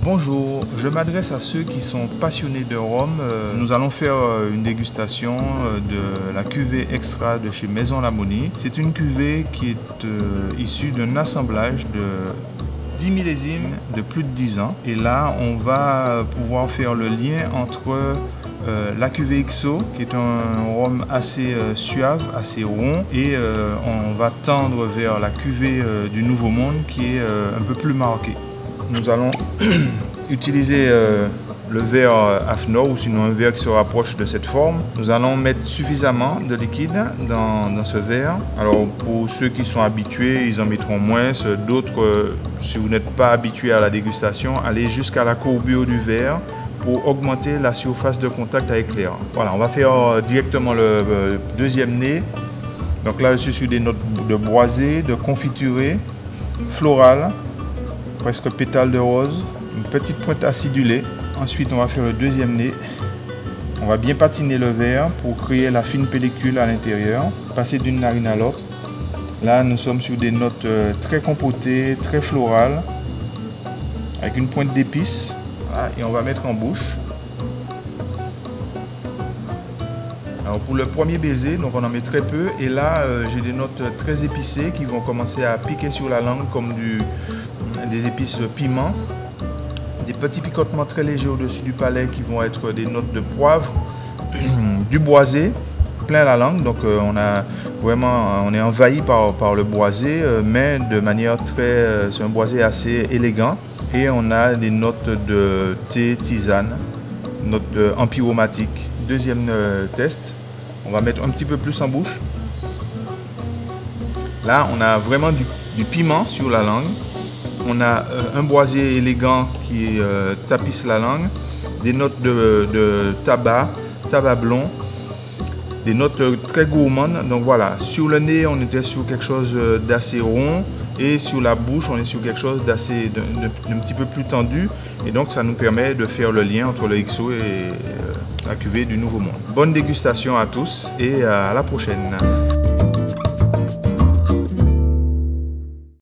Bonjour, je m'adresse à ceux qui sont passionnés de rhum. Nous allons faire une dégustation de la cuvée extra de chez Maison Lamonie. C'est une cuvée qui est issue d'un assemblage de 10 millésimes de plus de 10 ans. Et là, on va pouvoir faire le lien entre la cuvée XO, qui est un rhum assez suave, assez rond, et on va tendre vers la cuvée du Nouveau Monde, qui est un peu plus marquée. Nous allons utiliser le verre AFNOR ou sinon un verre qui se rapproche de cette forme. Nous allons mettre suffisamment de liquide dans ce verre. Alors pour ceux qui sont habitués, ils en mettront moins. D'autres, si vous n'êtes pas habitué à la dégustation, allez jusqu'à la courbure du verre pour augmenter la surface de contact avec l'air. Voilà, on va faire directement le deuxième nez. Donc là, je suis sur des notes de boisé, de confituré, floral, presque pétale de rose, une petite pointe acidulée. Ensuite, on va faire le deuxième nez. On va bien patiner le verre pour créer la fine pellicule à l'intérieur, passer d'une narine à l'autre. Là, nous sommes sur des notes très compotées, très florales, avec une pointe d'épices. Voilà, et on va mettre en bouche. Alors pour le premier baiser, donc on en met très peu. Et là, j'ai des notes très épicées qui vont commencer à piquer sur la langue comme des épices piment. Des petits picotements très légers au-dessus du palais qui vont être des notes de poivre, du boisé, plein la langue. Donc on est envahi par le boisé, mais de manière très... c'est un boisé assez élégant. Et on a des notes de thé, tisane, notes empyromatiques. Deuxième test, on va mettre un petit peu plus en bouche. Là, on a vraiment du piment sur la langue. On a un boisé élégant qui tapisse la langue, des notes de tabac blond, des notes très gourmandes. Donc voilà, sur le nez, on était sur quelque chose d'assez rond et sur la bouche, on est sur quelque chose d'un petit peu plus tendu. Et donc, ça nous permet de faire le lien entre le XO et la cuvée du Nouveau Monde. Bonne dégustation à tous et à la prochaine.